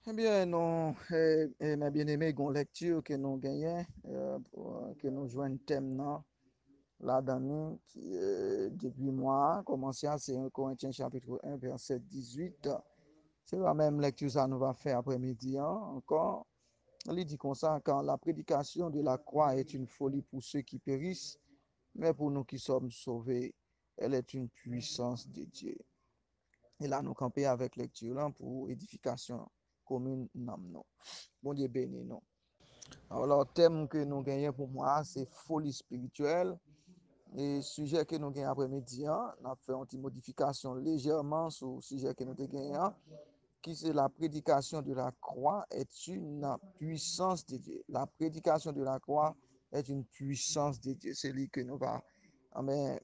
Eh bien, non, mes bien-aimés, une lecture que nous gagnons, que nous jouons un thème non, là-dedans, qui, depuis moi, commencer à c'est 1 Corinthiens chapitre 1, verset 18. C'est la même lecture ça nous va faire après-midi, hein, encore. Il dit comme ça, quand la prédication de la croix est une folie pour ceux qui périssent, mais pour nous qui sommes sauvés, elle est une puissance de Dieu. Et là, nous camper avec lecture là pour édification commune, non. Bon Dieu béni, non. Alors, le thème que nous gagnons pour moi, c'est folie spirituelle. Et sujet que nous gagnons après-midi, hein, on a fait une petite modification légèrement sur le sujet que nous gagnons, qui c'est la prédication de la croix est une puissance de Dieu. La prédication de la croix est une puissance de Dieu. C'est lui que nous va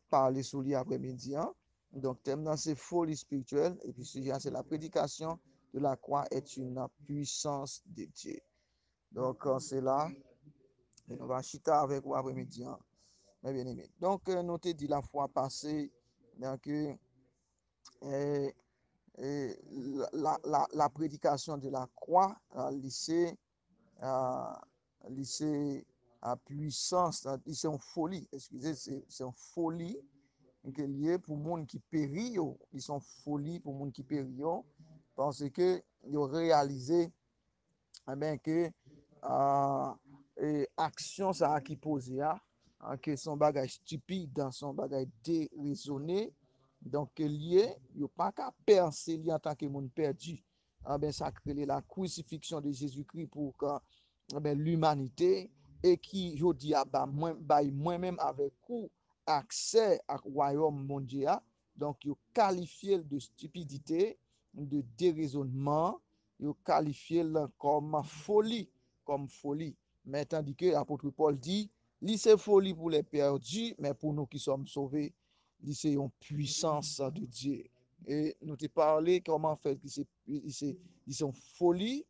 parler sur lui après-midi, hein. Donc, thème dans c'est folie spirituelle. Et puis, sujet, c'est la prédication de la croix est une puissance de Dieu. Donc, c'est là. Et nous va chita avec vous après-midi, hein, mes bien-aimés. Donc, nous t'ai dit la fois passée, donc, euh, la prédication de la croix, lycée, lycée à puissance, c'est une folie, excusez, c'est une folie qui est liée pour le monde qui périt, ils sont folie pour le monde qui périt, parce que ils ont réalisé eh bien, que action ça qui posé que son bagage stupide, son bagage déraisonné, donc lié, il pas qu'à penser en tant que monde perdu. Ben, ça crée la crucifixion de Jésus-Christ pour que ben, l'humanité et qui, je dis, moi-même avec vous, accès au royaume mondial, donc il qualifié de stupidité, de déraisonnement, il qualifié comme folie. Mais tandis que l'apôtre Paul dit, c'est folie pour les perdus, mais pour nous qui sommes sauvés, c'est une puissance de Dieu. Et nous te parlé comment faire que ils sont folie,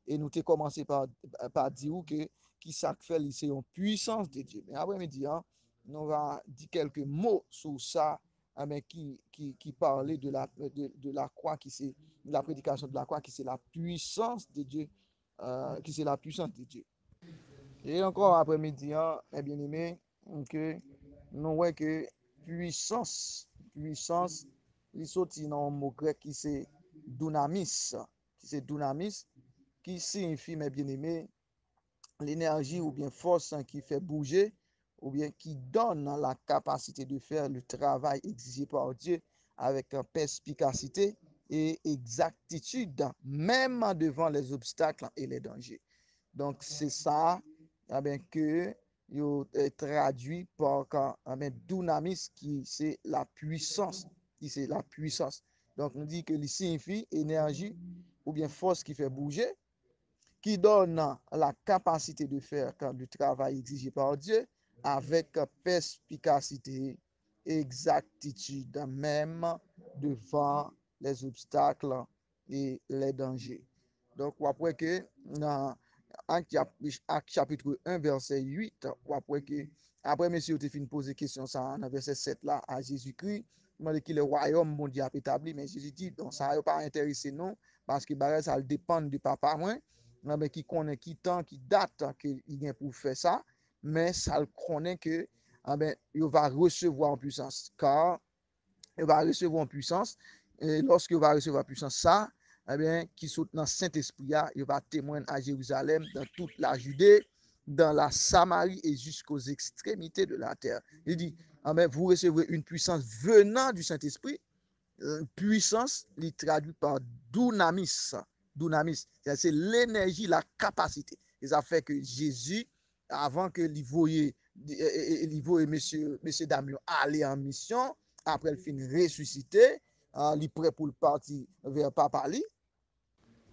et nous te commencé par dire que qui ça fait c'est une puissance de Dieu. Mais après-midi, hein, nous va dire quelques mots sur ça, mais qui parlait de la croix, qui c'est la prédication de la croix, qui c'est la puissance de Dieu, qui c'est la puissance de Dieu. Et encore après-midi, hein, mes bien-aimés, que nous voyons que puissance, il sorti dans un mot grec dunamis, qui c'est dunamis, qui signifie, mes bien-aimés, l'énergie ou bien force qui fait bouger, ou bien qui donne la capacité de faire le travail exigé par Dieu avec perspicacité et exactitude, même devant les obstacles et les dangers. Donc, c'est ça que yo traduit par dunamis qui c'est la puissance. Qui c'est la puissance. Donc, on dit que il signifie énergie ou bien force qui fait bouger, qui donne la capacité de faire du travail exigé par Dieu avec perspicacité et exactitude, même devant les obstacles et les dangers. Donc, après que dans Acte chapitre 1, verset 8, après que, après, monsieur, tu fin poser question ça dans verset 7 là à Jésus-Christ, il m'a dit que le royaume mondial établi, mais Jésus dit, donc ça n'a pas intéressé non, parce que ça dépend de papa, moi, mais qui connaît qui temps, qui date qu'il vient pour faire ça, mais ça le connaît que il va recevoir en puissance, car il va recevoir en puissance, et lorsqu'il va recevoir en puissance ça, qui saute dans Saint-Esprit, il va témoigner à Jérusalem, dans toute la Judée, dans la Samarie et jusqu'aux extrémités de la terre. Il dit, vous recevrez une puissance venant du Saint-Esprit, puissance, il traduit par dunamis. Dunamis, c'est l'énergie, la capacité. Et ça fait que Jésus, avant que voyait monsieur Damien aller en mission, après le fin ressuscité, il est prêt pour le partir vers Papa li,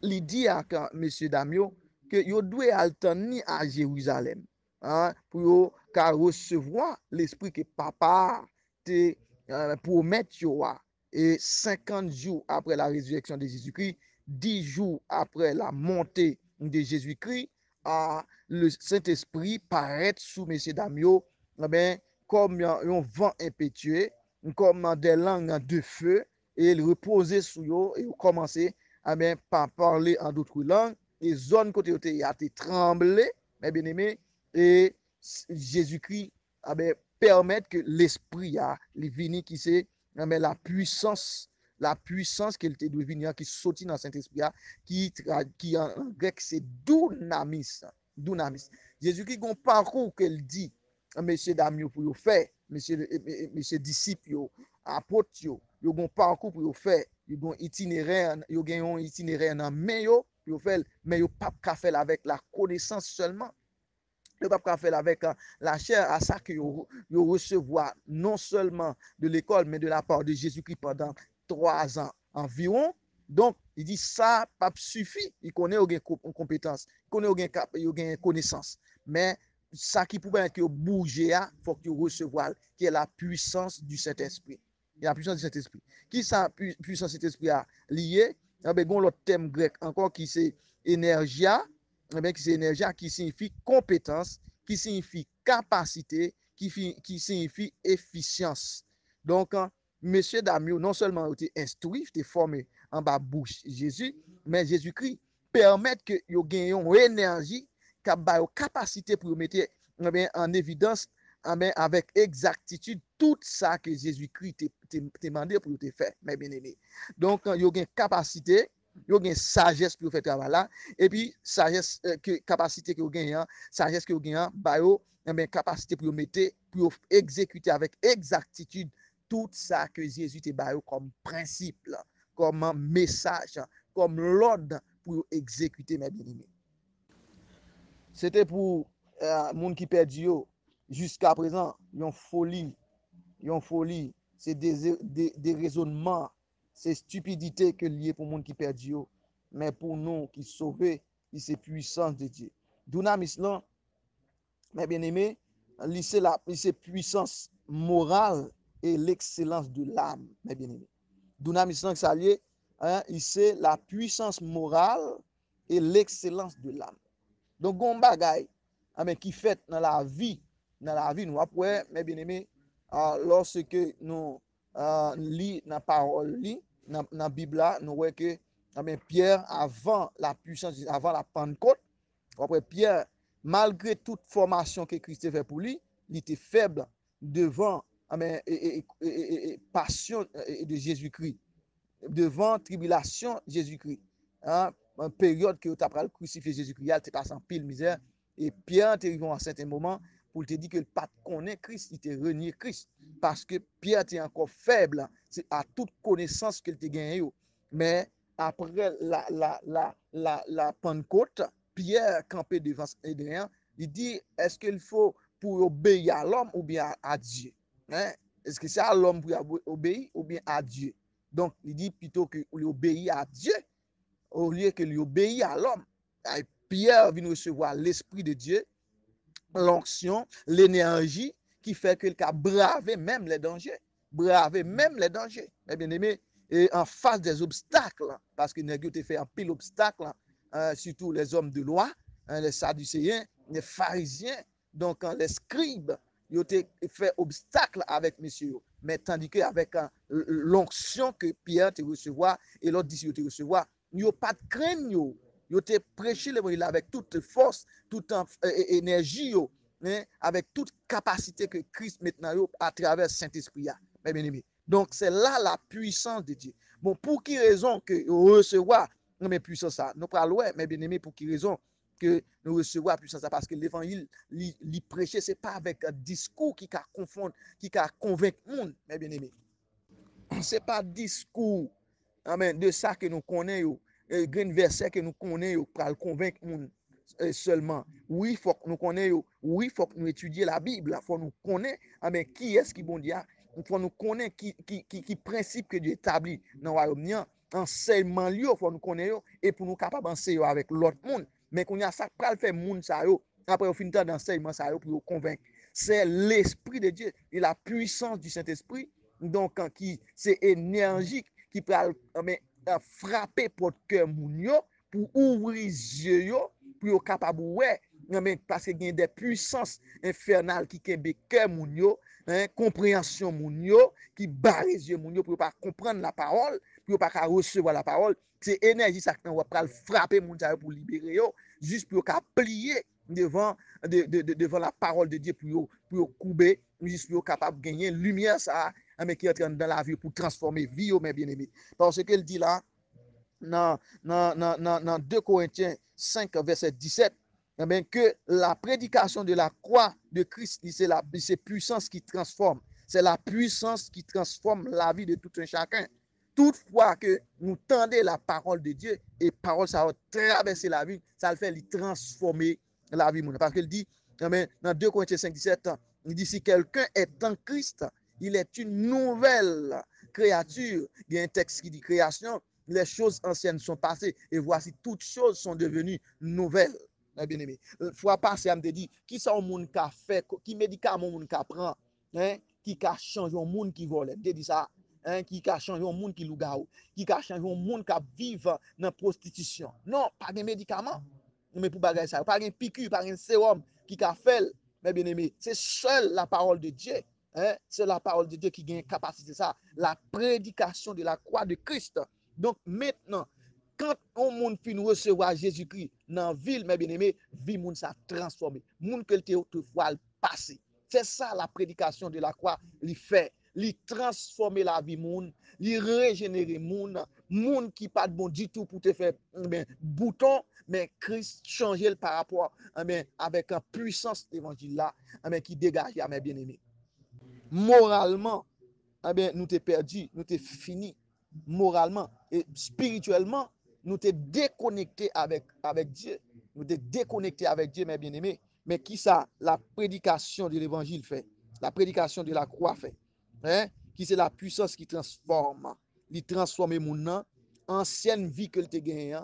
il dit à monsieur Damien que il doit aller à Jérusalem, pour recevoir l'esprit que Papa te promet. Et 50 jours après la résurrection de Jésus-Christ, 10 jours après la montée de Jésus-Christ, le Saint-Esprit paraît sous M. Damio, comme un vent impétueux, comme des langues de feu, et il reposait sur eux et commençait pas parler en d'autres langues, et zone côté a été tremblé, mes bien-aimés, et Jésus-Christ permettre que l'esprit a venu qui c'est la puissance qu'il te doit venir qui sortit dans Saint-Esprit qui en grec c'est dunamis. Jésus-Christ a un parcours qu'elle dit monsieur Damio pour faire, monsieur disciple apôtre yo un parcours pour faire, yo un itinéraire dans main yo fait mais yo pas qu'à faire avec la connaissance seulement. Le pape fait avec la chair à ça que vous recevoir non seulement de l'école, mais de la part de Jésus-Christ pendant 3 ans environ. Donc, il dit ça, pape suffit. Il connaît aucune compétence, il connaît aucune connaissance. Mais ça qui pouvait que bouger, il faut que vous recevoir, qui est la puissance du Saint-Esprit. La puissance du Saint-Esprit. Qui ça, puissance du Saint-Esprit a lié? Il y a l'autre thème grec encore qui c'est énergia. Qui c'est énergie, qui signifie compétence, qui signifie capacité, qui signifie efficience. Donc, monsieur Damio, non seulement a été instruit, il été formé en bas bouche Jésus, mais Jésus-Christ permet que vous gagnez une énergie, qui a une capacité pour mettre en évidence avec exactitude tout ça que Jésus-Christ t'a demandé pour te faire, mes bien-aimés. Donc, vous avez une capacité, vous avez une sagesse pour faire travail là, et puis sagesse, capacité que vous gagnez, sagesse que vous gagnez, capacité pour mettre, pour exécuter avec exactitude tout ça que Jésus t'a donné comme principe, là, comme message, comme l'ordre pour exécuter, mes bien-aimés. C'était pour monde qui perdu jusqu'à présent, yon folie, c'est des raisonnements, c'est stupidité que lié pour monde qui perdu, mais pour nous qui sauvés, c'est puissance de Dieu. Dunamis là, mes bien-aimés, c'est puissance morale et l'excellence de l'âme, mes bien-aimés. Dunamis là, ça lié, c'est la puissance morale et l'excellence de l'âme. Donc, gon bagay, qui fait dans la vie, nous après, mes bien-aimés, lorsque nous lit la parole, dans la Bible, nous voyons que Pierre, avant la puissance, avant la Pentecôte, après Pierre, malgré toute formation que Christ fait pour lui, il était faible devant passion de Jésus-Christ, devant tribulation Jésus-Christ. Une période que tu as le crucifié Jésus-Christ, tu passé en pile misère. Et Pierre, tu arrivé à un certain moment pour te dire que le pas connaît Christ, il te renié Christ. Parce que Pierre était encore faible à toute connaissance qu'il t'a gagné. Mais après la Pentecôte, Pierre campé devant Adrien, il dit, est-ce qu'il faut pour obéir à l'homme ou bien à Dieu? Est-ce que c'est à l'homme pour obéir ou bien à Dieu? Donc, il dit plutôt que obéir à Dieu au lieu que lui obéir à l'homme. Pierre vient recevoir l'Esprit de Dieu, l'onction, l'énergie qui fait qu'il a bravé même les dangers. Bravé même les dangers. Mais bien aimé, et en face des obstacles, parce que Négo te fait un pile obstacle, surtout les hommes de loi, les Sadducéens, les pharisiens, donc les scribes, ils ont fait obstacle avec monsieur. Mais tandis qu'avec l'onction que Pierre te recevoir et l'autre disciple te recevoir, ils n'ont pas de crainte. Ils ont prêché l'évangile avec toute force, toute énergie, avec toute capacité que Christ maintenant à travers Saint-Esprit. Mes bien-aimés. Donc, c'est là la puissance de Dieu. Bon, pour qui raison que recevoir mais puissance ça? Nous parlons, mes bien-aimés, pour qui raison que nous recevons la puissance ça? Parce que l'évangile, li prêcher, ce n'est pas avec un discours qui a confondre, qui a convaincre le monde, mes bien-aimés. Ce n'est pas discours de ça que nous connaissons, un verset que nous connaissons pour le convaincre le monde seulement. Oui, il faut que nous connaissions, oui, il faut que nous étudions la Bible, il faut que nous connaissions qui est-ce qui bon Dieu. Il faut nous connaître qui principe que Dieu établit dans le royaume. Enseignement lieu, il faut nous connaître et pour nous capables d'enseigner avec l'autre monde. Mais qu'on y a ça, pour le faire monde ça après au fin d'enseignement ça pour nous convaincre. C'est l'esprit de Dieu et la puissance du Saint-Esprit. Donc qui c'est énergique qui peut frapper pour le cœur moun pour ouvrir les yeux pour être capable ouais parce qu'il y a des puissances infernales qui kembe cœur moun compréhension moun qui barre les yeux moun pour pas comprendre la parole pour pas recevoir la parole, c'est énergie ça qui va frapper moun sa pour libérer yo, juste pour qu'à plier devant la parole de Dieu pour couper, juste pour capable gagner lumière ça, mais qui est dans la vie pour transformer vie, mes bien-aimés. Parce qu'elle dit là, dans 2 Corinthiens 5, verset 17, eh bien, que la prédication de la croix de Christ, c'est puissance qui transforme. C'est la puissance qui transforme la vie de tout un chacun. Toutefois que nous tendez la parole de Dieu, et parole, ça va traverser la vie, ça le fait transformer la vie. Parce qu'il dit, dans 2 Corinthiens 5, 17, il dit, si quelqu'un est en Christ, il est une nouvelle créature. Il y a un texte qui dit création, les choses anciennes sont passées, et voici toutes choses sont devenues nouvelles. Bien aimé. Fois passée, elle me dit, qui ça au monde qui a fait, qui médicament au monde qui prend, qui a changé au monde qui vole. Je dis ça. Qui a changé au monde qui lougaou, qui a changé au monde qui vit dans la prostitution. Non, pas de médicaments. Mais pour bagay ça, pas de piqûre, pas de sérum qui a fait. Mais bien aimé, c'est seule la parole de Dieu. C'est la parole de Dieu qui a capacité ça. La prédication de la croix de Christ. Donc maintenant, quand on monde fin recevoir Jésus-Christ dans la ville, mes bien-aimés, vie moun ça transformé. Moun que te autrefois passé. C'est ça la prédication de la croix, li fait. Li transformer la vie moun, li régénérer moun qui pas de bon du tout pour te faire bouton, mais Christ changer par rapport avec une puissance d'évangile là, qui dégage à mes bien-aimés. Moralement, nous t'es perdu, nous t'es fini. Moralement et spirituellement, nous t'es déconnecté avec Dieu. Nous t'es déconnecté avec Dieu, mes bien-aimés. Mais qui ça? La prédication de l'évangile fait. La prédication de la croix fait. Qui c'est la puissance qui transforme. Il transforme mon ancienne vie que tu gagné,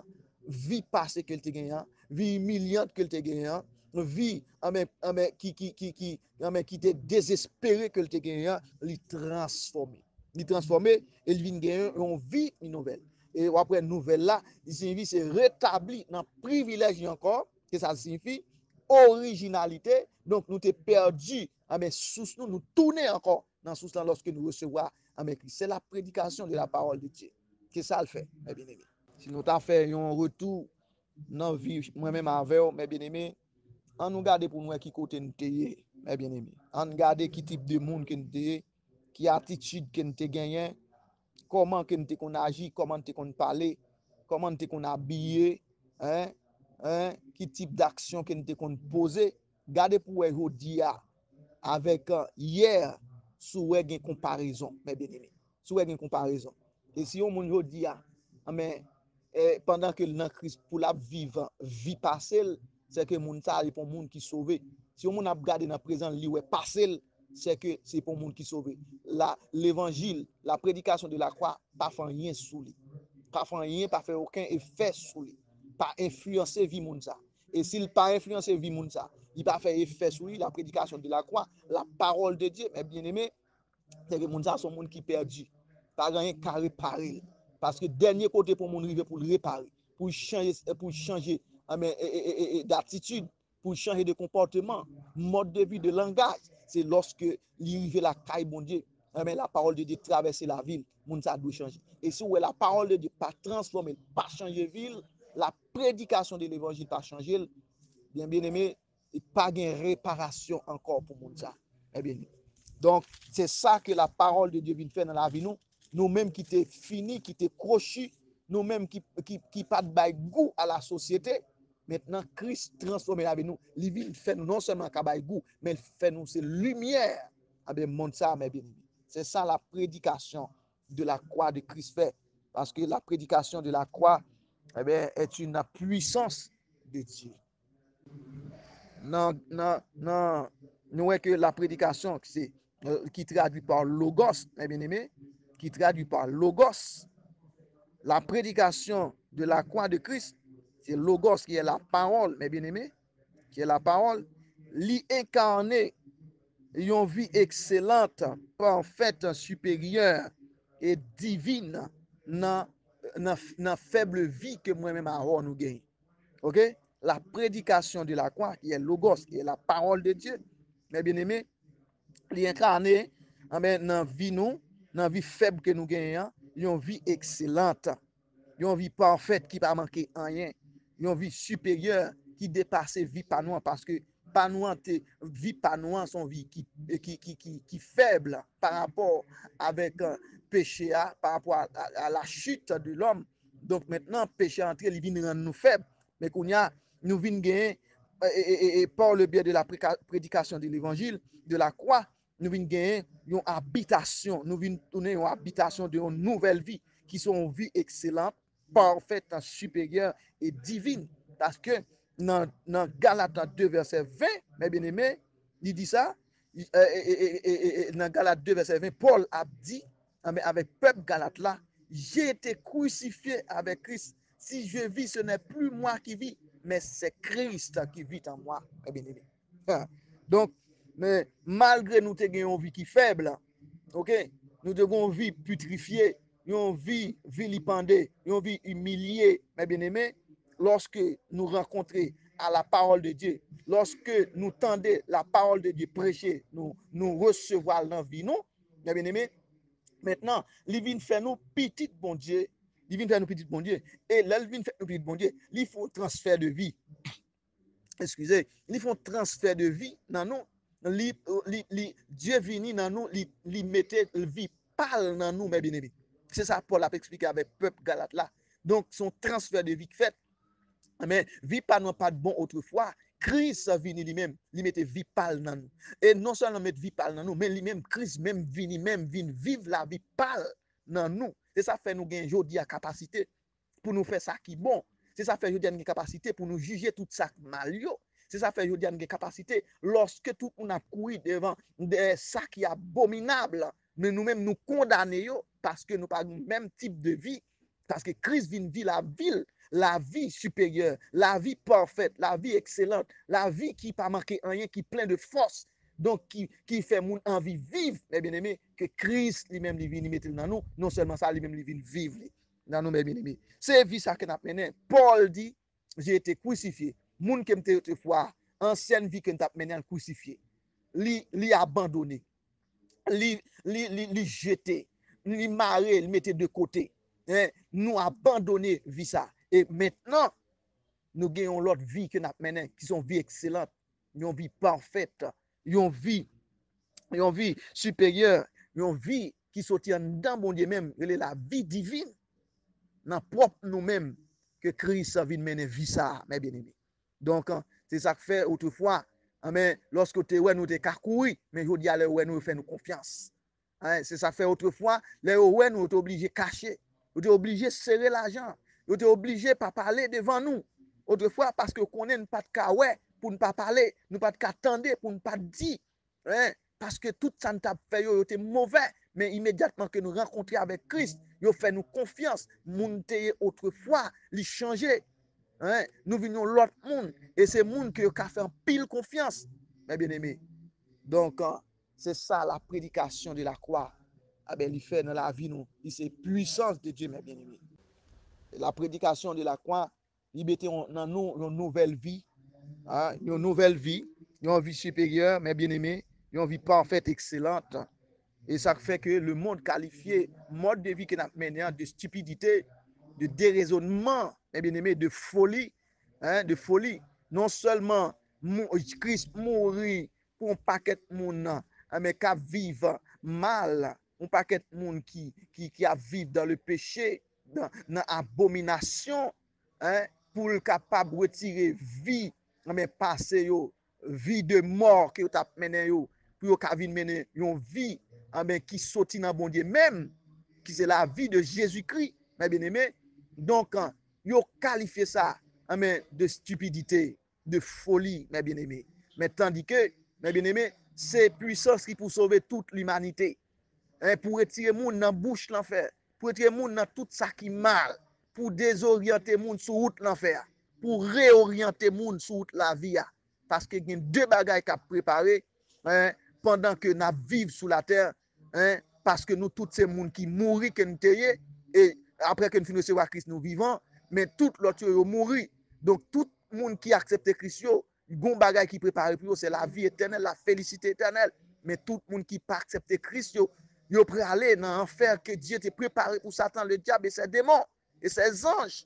vie passée que tu gagné, vie humiliante que tu gagné, vie qui te désespéré que tu gagné, il transforme. Il transforme et il vient gagner une vie nouvelle. Et après nouvelle là, il signifie c'est rétabli dans privilège encore, que ça signifie originalité. Donc nous t'es perdu, sous nous tourner encore dans sous lorsque nous recevons c'est la prédication de la parole de Dieu. Que ça le fait, mes bien-aimés. Si nous t'avons fait un retour dans la vie, moi-même avec mes bien-aimés, on nous garde pour nous qui côté nous t'es, mes bien-aimés. On regarde qui type de monde que nous t'es, qui attitude que nous t'es gagné, comment que nous t'es qu'on agit, comment nous t'es qu'on parler, comment nous t'es qu'on habillé, qui type d'action que nous t'es qu'on poser. Gardez pour vous dire avec hier sous une comparaison, mes bien-aimés. Sous une comparaison. Et si on vous dit, pendant que dans Christ pour la vivre vie passée, c'est que moun ça pour moun qui sauvé. Si on a regardé dans présent li ouais passé, c'est que c'est pour moun qui sauvé. L'évangile, la prédication de la croix pas fait rien sous lui. Pas fait rien, pas fait aucun effet sous lui. Pas influencer vie moun ça. Et s'il pas influencer vie moun ça, il pas fait effet sur lui la prédication de la croix, la parole de Dieu, mes bien-aimés, c'est que moun ça sont moun qui perdu. Pas rien qu'à réparer. Parce que dernier côté pour mon river pour le réparer, pour changer d'attitude, pour changer de comportement, mode de vie, de langage, c'est lorsque l'arrivée la caille bon Dieu, la parole de Dieu traverse la ville, moun ça doit changer. Et si la parole de Dieu pas transformer, pas changer ville, la prédication de l'évangile pas changer, bien aimé, pas de réparation encore pour moun ça. Bien. Donc c'est ça que la parole de Dieu vient faire dans la vie nous-mêmes qui t'es fini, qui t'es crochu, nous-mêmes qui pas de bail goût à la société. Maintenant, Christ transforme la vie nous. Il fait nous non seulement qu'à bail goût, mais il fait nous c'est lumière. Montre ça, mes bien-aimés. C'est ça la prédication de la croix de Christ fait. Parce que la prédication de la croix est une puissance de Dieu. Non, nous voyons que la prédication, c'est qui traduit par logos, mes bien-aimés, qui traduit par logos. La prédication de la croix de Christ, c'est logos qui est la parole, mes bien-aimés, qui est la parole, l'y incarner une vie excellente, parfaite, supérieure et divine dans faible vie que moi-même avant nous gagnons. OK? La prédication de la croix, qui est logos, qui est la parole de Dieu, mes bien-aimés, l'y incarner dans vie nous, dans vie faible que nous gagnons, une vie excellente, une vie parfaite qui pas manquer rien, une vie supérieure qui dépasse vie pas nous parce que pas nous vie pas nous son vie qui faible par rapport avec péché par rapport à la chute de l'homme. Donc maintenant péché entré il vient rendre nous faibles mais qu'on y a nous vient gagner et par le biais de la prédication de l'évangile de la croix nous venons gagner une habitation, nous venons tourner une habitation de une nouvelle vie qui sont une vie excellente, parfaite, supérieure et divine. Parce que dans Galates 2, verset 20, mes bien-aimés, il dit ça, dans Galates 2, verset 20, Paul a dit, avec peuple Galate là, j'ai été crucifié avec Christ. Si je vis, ce n'est plus moi qui vis, mais c'est Christ qui vit en moi, mes bien-aimés. Donc, mais malgré nous avons une vie qui est faible, ok, nous devons une vie putrifiée, une vie vilipendée, une vie humiliée, mes bien-aimés, lorsque nous rencontrons à la parole de Dieu, lorsque nous tendons la parole de Dieu prêcher, nous recevons dans la vie, nous, mes bien-aimés, maintenant, il vient faire nous petit bon Dieu, il vient faire nous petit bon Dieu, et là, il vient faire nous petit bon Dieu, il faut un transfert de vie. Excusez, ils font transfert de vie dans nous. Dieu vini dans nous, il mettait vie pâle dans nous, mes bien-aimés. C'est ça Paul a expliqué avec le peuple Galate là. Donc, son transfert de vie fait. Mais vie pas non pas de bon autrefois. Christ vini lui-même, il mettait vie pâle dans nous. Et non seulement mettre vie pâle dans nous, mais lui-même, Christ même vini vivre la vie pâle dans nous. Et ça fait nous gagner aujourd'hui à capacité pour nous faire ça qui est bon. C'est ça fait aujourd'hui une capacité pour nous juger tout ça mal. C'est ça fait aujourd'hui une capacité lorsque tout on a couru devant ça qui est abominable, mais nous-mêmes nous condamnons parce que nous pas le même type de vie, parce que Christ vient vivre la vie supérieure, la vie parfaite, la vie excellente, la vie qui pas manqué rien, qui est plein de force. Donc, qui fait mon envie vivre, mes bien-aimés, que Christ lui-même, il vient mettre dans nous, non seulement ça, lui-même, il vient vivre dans nous, mes bien-aimés. C'est vie ça que nous mené. Paul dit, j'ai été crucifié. Moun qui m'était autrefois, ancienne vie que nous avons mené crucifié. Li abandonné. Li jeté. Li maré, li mettait de côté. Nous abandonné vie ça. Et maintenant, nous gagnons l'autre vie que nous avons mené, qui sont vie excellente, une vie parfaite, une vie supérieure, une vie qui sortit dans mon Dieu même, elle est la vie divine. Dans propre nous-mêmes que Christ vient mener vie ça, mes bien-aimés. Donc, c'est ça que fait autrefois, mais lorsque nous te courir, mais je dis à nous fait nous confiance. C'est ça que fait autrefois, nous sommes obligés de cacher, nous sommes obligés de serrer l'argent, nous sommes obligés de ne pas parler devant nous. Autrefois, parce que nous connaissons pas de cas pour ne pas parler, nous pas de cas attendre pour ne pas dire. Parce que tout ça nous a fait, était mauvais. Mais immédiatement que nous rencontrons avec Christ, il fait nous confiance. Moun te autrefois, il changé. Nous venons l'autre monde. Et c'est monde qui a fait pile confiance. Mes bien-aimés. Donc, c'est ça la prédication de la croix. Il fait dans la vie, nous. C'est puissance de Dieu, mes bien-aimés. La prédication de la croix, il mettait dans nous une nouvelle vie. Une nouvelle vie. Une vie supérieure, mes bien-aimés. Une vie parfaite, excellente. Et ça fait que le monde qualifié, mode de vie que nous avons mené, de stupidité, de déraisonnement, mes bien-aimés, de folie, de folie. Non seulement Christ mourit pour un paquet de monde, mais qui vivent mal, un paquet de monde qui a vivre dans le péché, dans l'abomination, pour le capable de retirer vie, mais passer vie de mort que vous avez mené, pour que vous mener une vie qui sortit dans bon Dieu même, qui c'est la vie de Jésus-Christ, mes bien-aimés. Donc, ils ont qualifié ça de stupidité, de folie, mes bien-aimés. Mais tandis que, mes bien-aimés, c'est puissance qui pour sauver toute l'humanité. Pour retirer les gens dans la bouche de l'enfer, pour retirer les gens dans tout ça qui est mal, pour désorienter les gens sur route l'enfer, pour réorienter les gens sur route la vie. Parce qu'il y a deux bagages qui sont préparés pendant que nous vivons sur la terre, parce que nous, tous ces gens qui mourent, que nous sommes, et après que nous finissons recevoir Christ, nous vivons, mais tout l'autre mourent. Donc, tout le monde qui accepte Christ, il y a un qui est préparé pour eux, c'est la vie éternelle, la félicité éternelle. Mais tout le monde qui n'a pas accepté Christ, Ils prêt à aller dans l'enfer que Dieu t'a préparé pour Satan, le diable et ses démons et ses anges.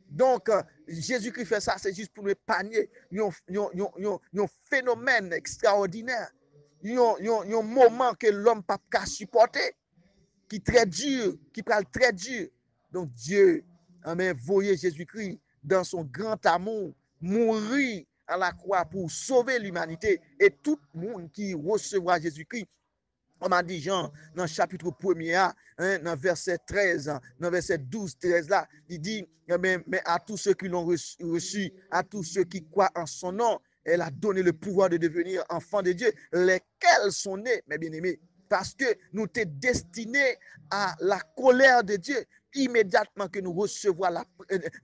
Donc, Jésus-Christ fait ça, c'est juste pour nous panier. Un phénomène extraordinaire. Un moment que l'homme ne peut pas supporter, qui est très dur, qui parle très dur. Donc, Dieu, voyez Jésus-Christ dans son grand amour, mourir à la croix pour sauver l'humanité. Et tout le monde qui recevra Jésus-Christ, on m'a dit Jean, dans le chapitre 1er, hein, dans verset 13, dans verset 12, 13 là, il dit, mais à tous ceux qui l'ont reçu, à tous ceux qui croient en son nom, elle a donné le pouvoir de devenir enfants de Dieu, lesquels sont nés, mes bien-aimés, parce que nous sommes destinés à la colère de Dieu. Immédiatement que nous recevons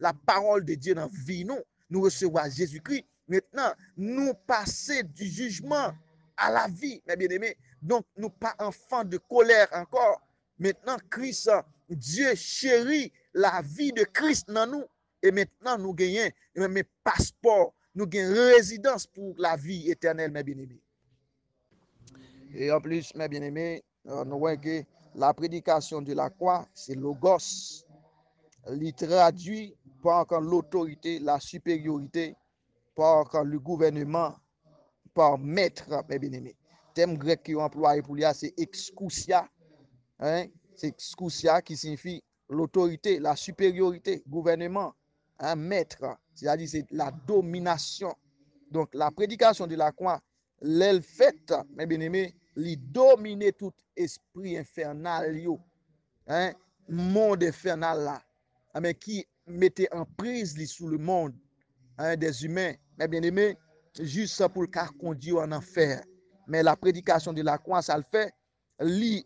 la parole de Dieu dans la vie, nous recevons Jésus-Christ. Maintenant, nous passons du jugement à la vie, mes bien-aimés. Donc, nous pas enfants de colère encore. Maintenant, Christ, Dieu chérit la vie de Christ dans nous. Et maintenant, nous gagnons mes passeports, nous gagnons résidence pour la vie éternelle, mes bien-aimés. Et en plus, mes bien-aimés, nous voyons que la prédication de la croix, c'est Logos. Il traduit par l'autorité, la supériorité, par le gouvernement, par maître, mes bien-aimés. Thème grec qui est employé pour lui, c'est exousia. Hein? C'est exousia qui signifie l'autorité, la supériorité, gouvernement, un maître. C'est-à-dire c'est la domination. Donc la prédication de la croix, l'elle fait, mes bien-aimés, lui dominer tout esprit infernal, hein? Monde infernal là, mais qui mettait en prise sous le monde, hein, des humains, mes bien-aimés, juste pour le cas conduire en enfer. Mais la prédication de la croix, ça le fait, lui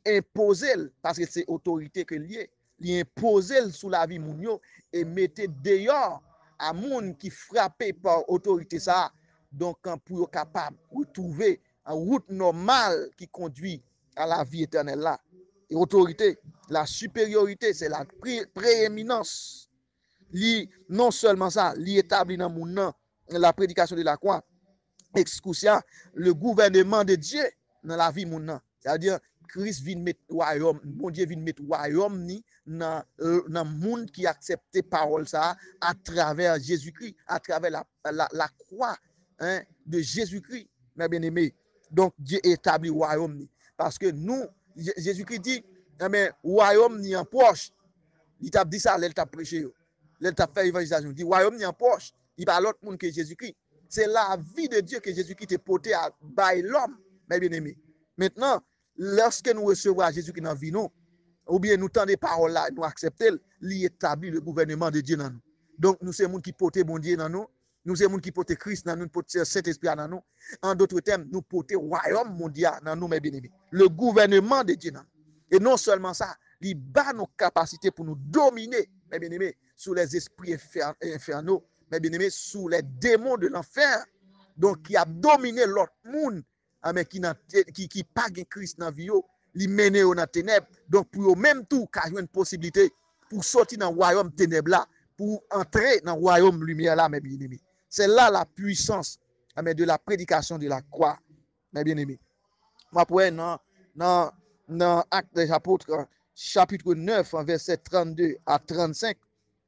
imposer, parce que c'est autorité que lié, lui imposer sous la vie mounio et mettre dehors à monde qui frappé par autorité ça. Donc, pour être capable de trouver une route normale qui conduit à la vie éternelle là. Et autorité, la supériorité, c'est la prééminence. Non seulement ça, li établi dans mon nom la prédication de la croix, excousia le gouvernement de Dieu dans la vie mon nom. C'est-à-dire Christ vient mettre royaume, bon Dieu vient mettre royaume ni dans le monde qui accepte parole ça à travers Jésus-Christ, à travers la croix, hein, de Jésus-Christ, mes bien-aimés. Donc Dieu établit royaume ni parce que nous Jésus-Christ dit mais royaume ni en poche. Il t'a dit ça, il t'a prêché. Il t'a fait évangélisation. Il dit, royaume ni en poche. Il parle l'autre monde que Jésus-Christ. C'est la vie de Dieu que Jésus-Christ t'a porté à bailler l'homme, mes bien-aimés. Maintenant, lorsque nous recevons Jésus-Christ dans la vie, ou bien nous tendons des paroles là, nous acceptons, il établit le gouvernement de Dieu dans nous. Donc, nous sommes les gens qui portent bon Dieu dans nous. Nous sommes les gens qui portent Christ dans nous, nous portons Saint-Esprit dans nous. En d'autres termes, nous portons le royaume mondial dans nous, mes bien-aimés. Le gouvernement de Dieu dans nous. Et non seulement ça, il bat nos capacités pour nous dominer, mes bien-aimés, sous les esprits infernaux, mes bien-aimés, sous les démons de l'enfer. Donc, qui a dominé l'autre monde, mais qui n'a pas de Christ dans la vie, il mène dans la ténèbres. Donc, pour eux même tout, qu'il y a une possibilité pour sortir dans le royaume ténèbres là, pour entrer dans le royaume lumière là, mes bien-aimés. C'est là la puissance de la prédication de la croix, mes bien-aimés. Après, dans Actes des Apôtres, chapitre 9, verset 32 à 35,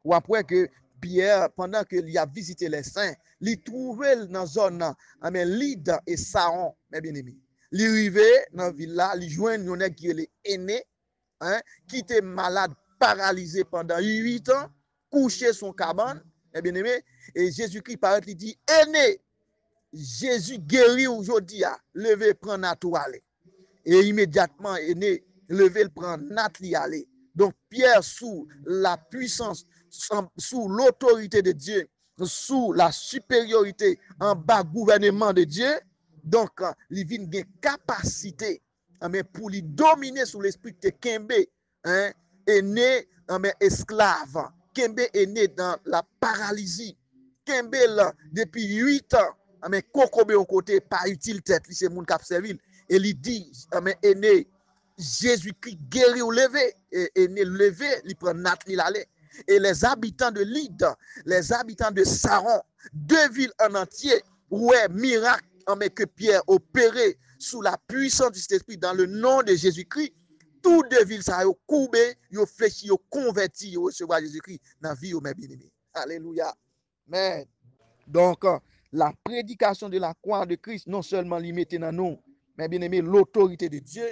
ou après que Pierre, pendant qu'il a visité les saints, il trouvait dans la zone, Lydre et Saron, mes bien-aimés. Il arrivait dans la ville là, il joignait un qui est aîné, hein, qui était malade, paralysé pendant 8 ans, couché son cabane, mes bien-aimés, et Jésus-Christ paraît, il dit, aîné, Jésus guérit aujourd'hui, levez, prendre la toile. Et immédiatement, aîné, levé, prendre Nathalie aller. Donc, Pierre, sous la puissance, sous l'autorité de Dieu, sous la supériorité, en bas gouvernement de Dieu, donc, il vient de capacité pour lui dominer sous l'esprit de Kembe, hein, est né esclave. Kembe est né dans la paralysie. Kembe, là, depuis 8 ans, mais Kokobe au côté, pas utile tête, c'est mon cap servil. Et il dit, aîné, Jésus-Christ guéri ou levé, et né levé, il prend Nathalie l'aller. Et les habitants de Lydre, les habitants de Saron, 2 villes en entier, ouais, miracle mais que Pierre opérait sous la puissance du Saint-Esprit dans le nom de Jésus-Christ, tout de ville ça yo coubé, yo fléchi, yo converti, yo recevoir Jésus-Christ dans la vie, mes bien-aimés. Alléluia. Mais, donc, la prédication de la croix de Christ, non seulement lui mettait dans nous, mes bien-aimés, l'autorité de Dieu,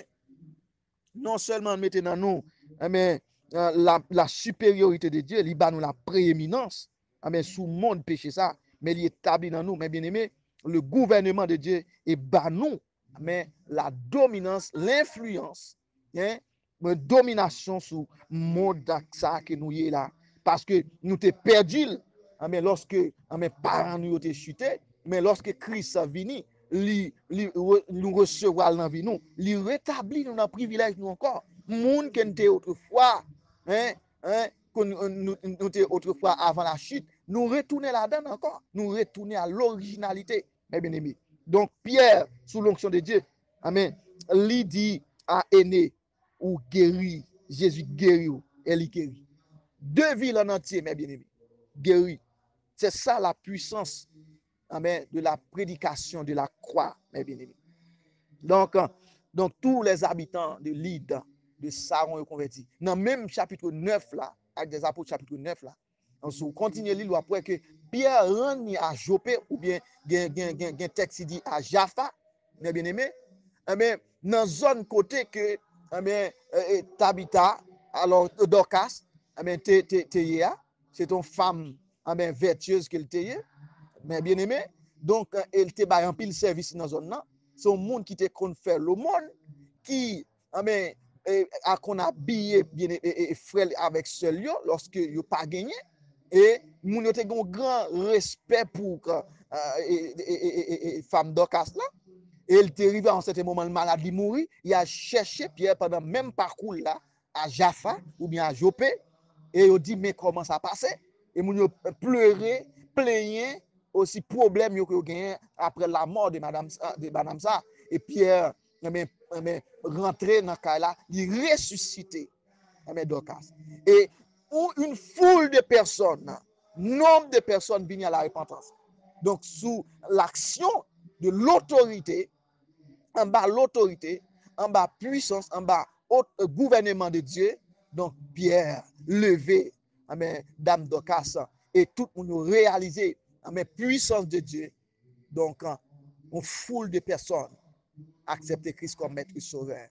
non seulement mettait dans nous, mais la supériorité de Dieu, il bat nous la prééminence, mais sous le monde péché ça, mais il établit dans nous, mes bien-aimés, le gouvernement de Dieu et bat nous, mais la dominance, l'influence, hein, une domination sur le monde ça que nous y est là. Parce que nous t'es perdu, mais lorsque mes parents nous ont chuté, mais lorsque Christ est venu, nous recevoir dans la vie, nous rétablir nous dans le privilège nous encore. Monde qui était autrefois, nous était autrefois avant la chute, nous retourner là-dedans encore, nous retourner à l'originalité, mes bien-aimés. Donc Pierre, sous l'onction de Dieu, amen, lui dit à aîné ou guéri, Jésus guéri ou elle guérit. Deux villes en entier, mes bien-aimés, guéri. C'est ça la puissance, amen, de la prédication de la croix, mes bien-aimés. Donc, tous les habitants de Lydde, de Saron sont convertis. Dans le même chapitre 9 là, avec des apôtres chapitre 9 là, on se continue l'île après que Pierre rentre à Jopé ou bien un texte qui dit à Jaffa, mes bien-aimés, mais dans zone côté que Tabitha, alors Dorcas, c'est ton femme vertueuse qu'elle était, mais bien-aimé, donc elle était en pile service dans zone là. C'est un monde qui te kon faire le monde qui a qu'on habillé bien frère avec seul yo lorsque yo pas gagné et moun yo te gon grand respect pour femme Dorcas là. Et il est arrivé en certain moment, le malade il mourit. Il a cherché Pierre pendant le même parcours là, à Jaffa ou bien à Jopé. Et il dit, mais comment ça passe? Et il a pleuré, plaigné, aussi problème qu'il a gagné après la mort de Madame Sa. Et Pierre, rentré dans le cas là, il ressuscité. Dorcas. Et une foule de personnes, nombre de personnes viennent à la repentance. Donc, sous l'action de l'autorité, en bas l'autorité, en bas puissance, en bas gouvernement de Dieu. Donc Pierre levé, Dame Dorcas, et tout le monde réalisé, puissance de Dieu. Donc une foule de personnes acceptent Christ comme maître et sauveur.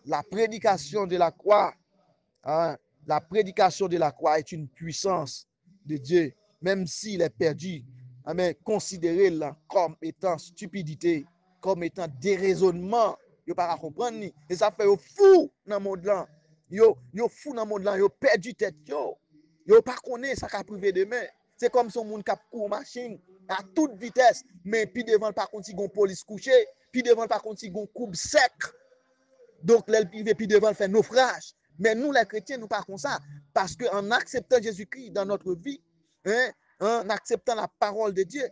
La prédication de la croix, la prédication de la croix est une puissance de Dieu, même s'il est perdu, considéré comme étant stupidité, comme étant déraisonnement, yo pas comprendre ni et ça fait yo fou dans monde là. Yo fou dans monde là, yo perdu tête yo. Yo pas connaît ça qu'a privé demain. C'est comme son monde qui court machine à toute vitesse, mais puis devant par contre si gon police couché, puis devant par contre si gon coupe sec. Donc l'aile privé puis devant fait naufrage. Mais nous les chrétiens nous pas comme ça parce que en acceptant Jésus-Christ dans notre vie, en acceptant la parole de Dieu,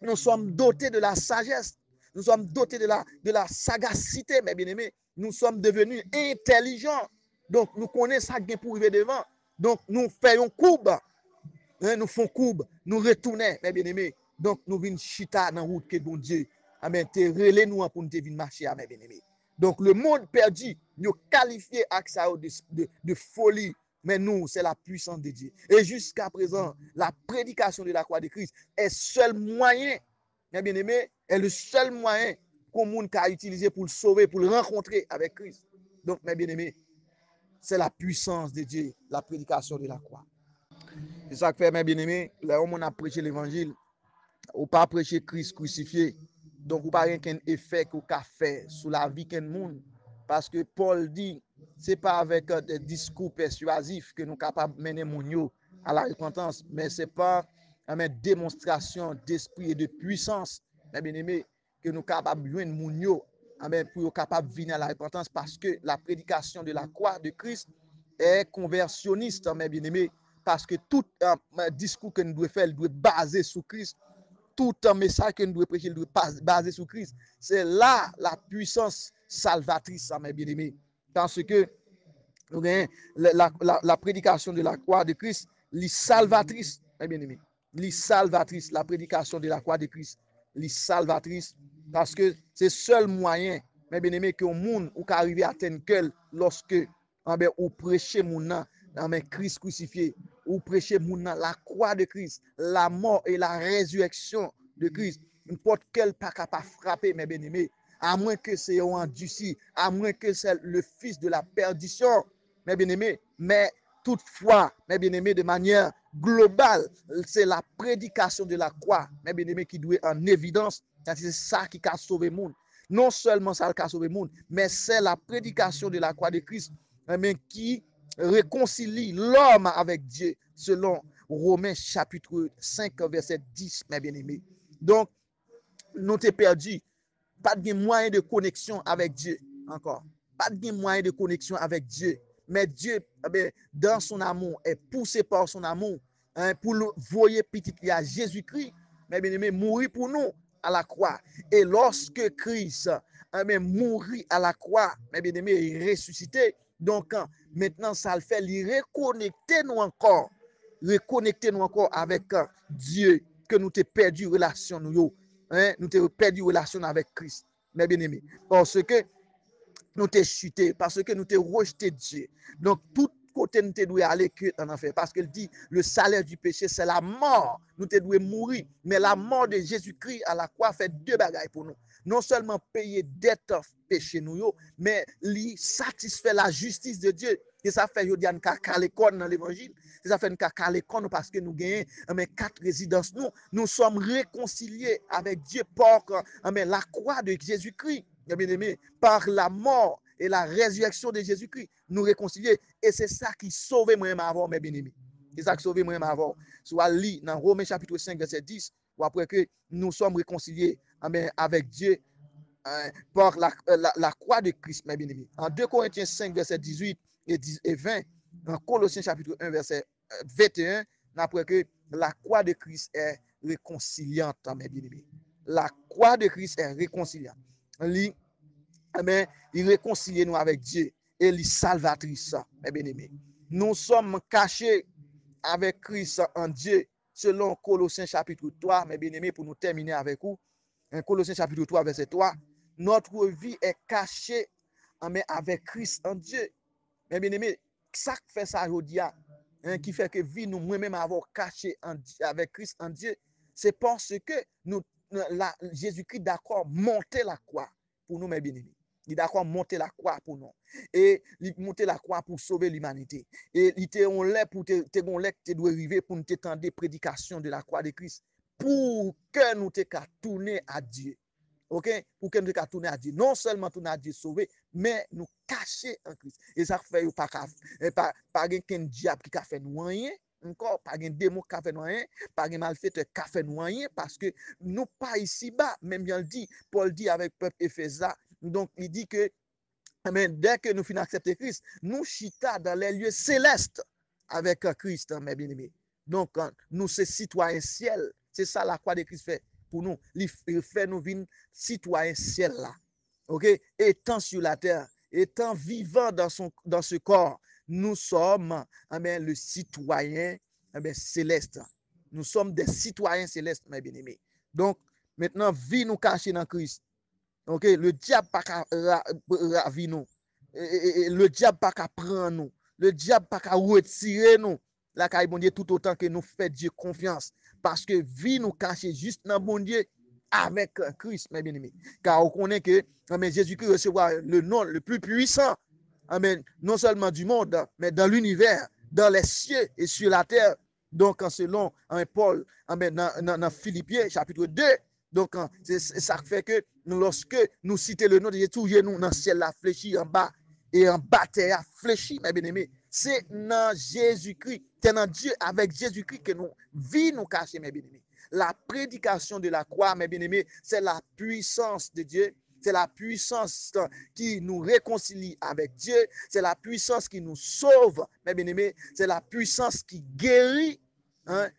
nous sommes dotés de la sagesse. Nous sommes dotés de la sagacité, mes bien-aimés. Nous sommes devenus intelligents. Donc, nous connaissons ça pour arriver devant. Donc, nous faisons courbe. Nous faisons courbe. Nous retournons, mes bien-aimés. Donc, nous venons chita dans la route que bon Dieu. Amen. Te relais nous pour nous venir marcher, mes bien-aimés. Donc, le monde perdu, nous qualifié avec ça de folie. Mais nous, c'est la puissance de Dieu. Et jusqu'à présent, la prédication de la croix de Christ est le seul moyen, mes bien-aimés, est le seul moyen qu'on monde a utilisé pour le sauver, pour le rencontrer avec Christ. Donc, mes bien-aimés, c'est la puissance de Dieu, la prédication de la croix. C'est ça que fait, mes bien-aimés, là où on a prêché l'évangile, ou pas prêcher Christ crucifié. Donc, ou pas rien qu'un effet qu'on a fait sur la vie d'un monde. Parce que Paul dit, c'est pas avec des discours persuasifs que nous sommes capables de mener mon à la repentance, mais c'est pas une démonstration d'esprit et de puissance, mes bien-aimés, que nous sommes capables de joindre mon pour être capable de venir à la repentance parce que la prédication de la croix de Christ est conversionniste, mes bien-aimés, parce que tout discours que nous devons faire, il doit être basé sur Christ. Tout un message que nous devons prêcher, il doit être basé sur Christ. C'est là la puissance salvatrice, mes bien-aimés. Parce que la prédication de la croix de Christ, les salvatrice, mes bien-aimés. Les salvatrice, la prédication de la croix de Christ. li salvatrice, parce que c'est seul moyen, mes bien-aimés, que au monde ou qu'arriver à atteindre quel lorsque ou prêcher moun nan, Christ crucifié, ou prêcher moun nan la croix de Christ, la mort et la résurrection de Christ, n'importe quel pas capable frapper, mes bien-aimés, à moins que c'est un endurci, à moins que c'est le fils de la perdition, mes bien-aimés, mais toutefois, mes bien-aimés, de manière globale, c'est la prédication de la croix, mes bien-aimés, qui doit en évidence, c'est ça qui a sauvé le monde. Non seulement ça qui a sauvé le monde, mais c'est la prédication de la croix de Christ qui réconcilie l'homme avec Dieu, selon Romains chapitre 5, verset 10, mes bien-aimés. Donc, nous t'es perdu. Pas de moyen de connexion avec Dieu encore. Pas de moyen de connexion avec Dieu. Mais Dieu, dans son amour, est poussé par son amour pour le voyer petit à Jésus-Christ, mais bien aimé, mourir pour nous à la croix. Et lorsque Christ mourit à la croix, mais bien aimé, il ressuscité. Donc, maintenant, ça le fait, il reconnecter nous encore avec Dieu, que nous t'ai perdu relation nous. Nous t'ai perdu relation avec Christ, mes bien-aimés. Parce que nous t'ai chuté, parce que nous t'ai rejeté Dieu. Donc, tout côté nous t'ai doué aller que en enfer. Parce qu'il dit, le salaire du péché, c'est la mort. Nous t'ai doué mourir. Mais la mort de Jésus-Christ à la croix fait deux bagailles pour nous. Non seulement payer dette péché nous, mais lui satisfait la justice de Dieu. Et ça fait, je dis, un cacalécon dans l'évangile. Et ça fait un cacalécon parce que nous gagnons 4 résidences. Nous sommes réconciliés avec Dieu par la croix de Jésus-Christ. Bien aimé, par la mort et la résurrection de Jésus-Christ, nous réconcilier. Et c'est ça qui sauve moi-même avant, mes bien-aimés. C'est ça qui sauve moi-même avant. Soit lit dans Romains chapitre 5, verset 10, ou après que nous sommes réconciliés avec Dieu par la croix de Christ, mes bien-aimés. En 2 Corinthiens 5, verset 18 et 20, en Colossiens chapitre 1, verset 21, après que la croix de Christ est réconciliante, mes bien-aimés. La croix de Christ est réconciliante. Il réconcilie nous avec Dieu et il salvatrice, mes bien-aimés. Nous sommes cachés avec Christ en Dieu, selon Colossiens chapitre 3, mes bien-aimés, pour nous terminer avec vous. Colossiens chapitre 3, verset 3. Notre vie est cachée avec Christ en Dieu. Mes bien-aimés, ça fait ça aujourd'hui, qui fait que vie nous moi-même avons caché avec Christ en Dieu, c'est parce que Jésus-Christ d'accord monter la croix pour nous, mes bien-aimés. Il est d'accord monter la croix pour nous. Et il monter la croix pour sauver l'humanité. Et il était on l'est pour te doit arriver pour nous t'étendre des prédications de la croix de Christ pour que nous te tourner à Dieu. OK? Pour que nous te tourner à Dieu. Non seulement tourner à Dieu sauver, mais nous cacher en Christ. Et ça fait pas qu'un diable qui a fait nous rien. Encore, pas un démon qui a fait nous rien, pas un malfaiteur qui a fait nous rien, parce que nous pas ici-bas, même bien le dit, Paul dit avec le peuple Éphésa. Donc, il dit que dès que nous finissons d'accepter Christ, nous chita dans les lieux célestes avec Christ, mes bien-aimés. Donc, nous, c'est citoyens ciel. C'est ça la croix de Christ fait pour nous. Il fait nous venir citoyens ciel là. OK? Étant sur la terre, étant vivant dans ce corps, nous sommes le citoyen céleste. Nous sommes des citoyens célestes, mes bien-aimés. Donc, maintenant, vie nous cachée dans Christ. OK, le diable pas qu'à ravir nous. Le diable pas qu'à prendre nous. Le diable pas qu'à retirer nous. La caille bon Dieu tout autant que nous fait Dieu confiance parce que vie nous cache juste dans bon Dieu avec Christ, mes bien-aimés. Car on connaît que Jésus-Christ recevra le nom le plus puissant, non seulement du monde, mais dans l'univers, dans les cieux et sur la terre. Donc, selon Paul, dans Philippiens chapitre 2, donc, c'est ça fait que lorsque nous citons le nom de Jésus, toujours nous dans le ciel la fléchi en bas et en bas terre fléchi, mes bien-aimés. C'est dans Jésus-Christ, c'est dans Dieu avec Jésus-Christ que nous vivons nous cacher, mes bien-aimés. La prédication de la croix, mes bien-aimés, c'est la puissance de Dieu. C'est la puissance qui nous réconcilie avec Dieu. C'est la puissance qui nous sauve, mes bien-aimés. C'est la puissance qui guérit.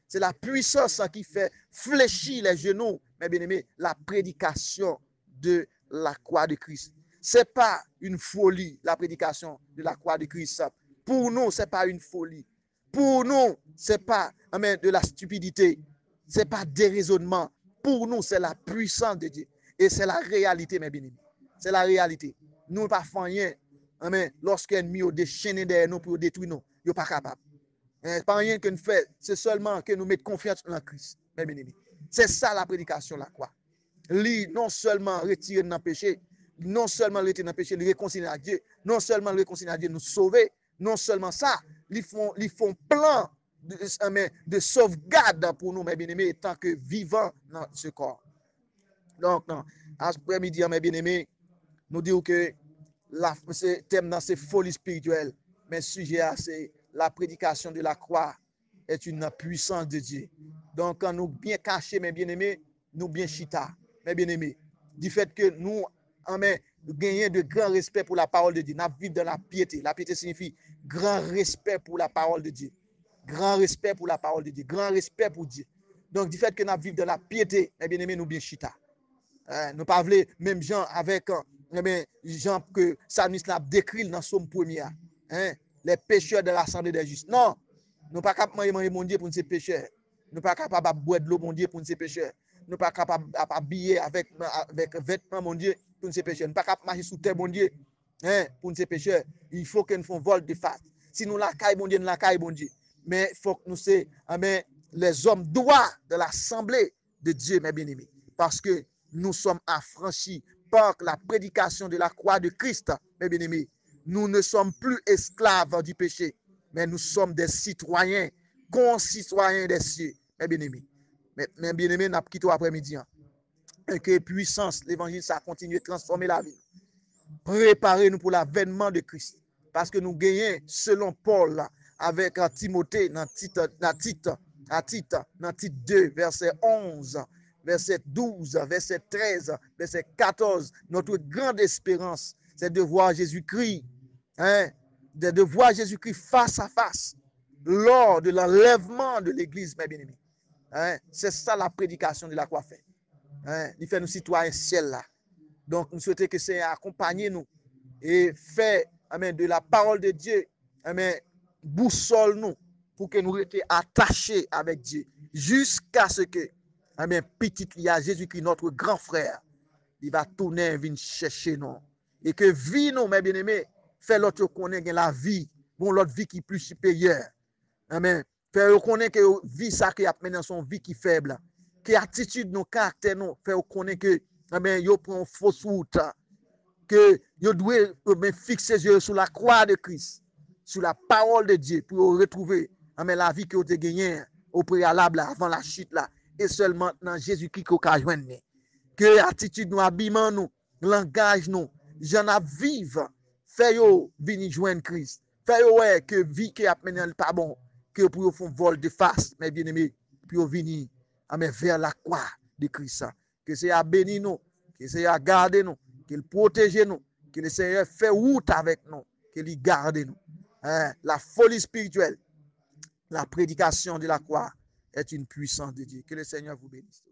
C'est la puissance qui fait fléchir les genoux, mes bien-aimés, la prédication de la croix de Christ. Ce n'est pas une folie, la prédication de la croix de Christ. Pour nous, ce n'est pas une folie. Pour nous, ce n'est pas de la stupidité. Ce n'est pas déraisonnement. pour nous, c'est la puissance de Dieu. Et c'est la réalité, mes bien-aimés. C'est la réalité. Nous ne faisons rien. Mais lorsque l'ennemi a déchaîné derrière nous pour détruire nous, il n'est pas capable. Pas rien que nous faisons, c'est seulement que nous mettons confiance en Christ, mes bien-aimés. C'est ça la prédication, la croix. Lui, non seulement retirer dans le péché, non seulement retirer dans le péché, le réconcilier à Dieu, non seulement le réconcilier à Dieu, nous sauver, non seulement ça, ils font plein de sauvegarde pour nous, mes bien-aimés, tant que vivants dans ce corps. Donc, après-midi, mes bien-aimés, nous disons que ce thème dans ces folies spirituelles, mais sujet c'est la prédication de la croix est une puissance de Dieu. Donc, quand nous bien cachés, mes bien-aimés, nous bien chita, mes bien-aimés, du fait que nous gagnons de grand respect pour la parole de Dieu, nous vivons dans la piété. La piété signifie grand respect pour la parole de Dieu. Grand respect pour la parole de Dieu, grand respect pour Dieu. Donc, du fait que nous vivons dans la piété, mes bien-aimés, nous bien chita. Nous pas voulons même gens avec gens que Samuel a décrit dans son premier. Les pécheurs de l'assemblée des justes. Non, nous pas capables de manger mon Dieu pour nous pécheurs. Nous pas capables de boire de l'eau mon Dieu pour nous pécheurs. Nous pas capables d'habiller avec vêtements mon Dieu pour nous pécheurs. Nous pas capables de marcher sous terre mon Dieu pour nous pécheurs. Il faut que nous fassions vol de face. Si nous la caille mon Dieu, nous la caille mon Dieu. Mais il faut que nous soyons les hommes droits de l'assemblée de Dieu, mes bien-aimés. Parce que nous sommes affranchis par la prédication de la croix de Christ, mes bien-aimés. Nous ne sommes plus esclaves du péché, mais nous sommes des citoyens, concitoyens des cieux, mes bien-aimés. Mes bien-aimés, nous avons quitté après-midi. Et que puissance, l'évangile, ça continue de transformer la vie. Préparez-nous pour l'avènement de Christ. Parce que nous gagnons, selon Paul, avec Timothée, dans Tite 2, verset 11. Verset 12, verset 13, verset 14, notre grande espérance, c'est de voir Jésus-Christ, de voir Jésus-Christ face à face, lors de l'enlèvement de l'Église, mes bien-aimés. C'est ça la prédication de la croix fait. Il fait nous citoyens ciel là. Donc, nous souhaitons que c'est accompagner nous et fait de la parole de Dieu, boussole nous pour que nous restions attachés avec Dieu jusqu'à ce que petit il y a Jésus-Christ, notre grand frère, il va tourner et venir chercher nous. Et que vie nous, mes bien-aimés, fait l'autre connaître la vie, bon l'autre vie qui est plus supérieure. Amen. Fait reconnaître que vie ça qui a mené son vie qui est faible. Que attitude nos caractères nous fait reconnaître que yo prend fausse route. Que yo doit fixer yeux sur la croix de Christ, sur la parole de Dieu pour retrouver la vie que vous avez gagnée au préalable avant la chute là. Et seulement dans Jésus-Christ qu'on peut joindre. Que attitude nous, habillement nous, langage nous, j'en a vive, fait yo venir joindre Christ. Fait yo que vie qui a mené pas bon, que pour faire vol de face, mes bien-aimés, pour venir vers la croix de Christ. Que c'est à bénir nous, que c'est à garder nous, qu'il protège nous, que le Seigneur fait route avec nous, qu'il garde nous. La folie spirituelle, la prédication de la croix est une puissance de Dieu. Que le Seigneur vous bénisse.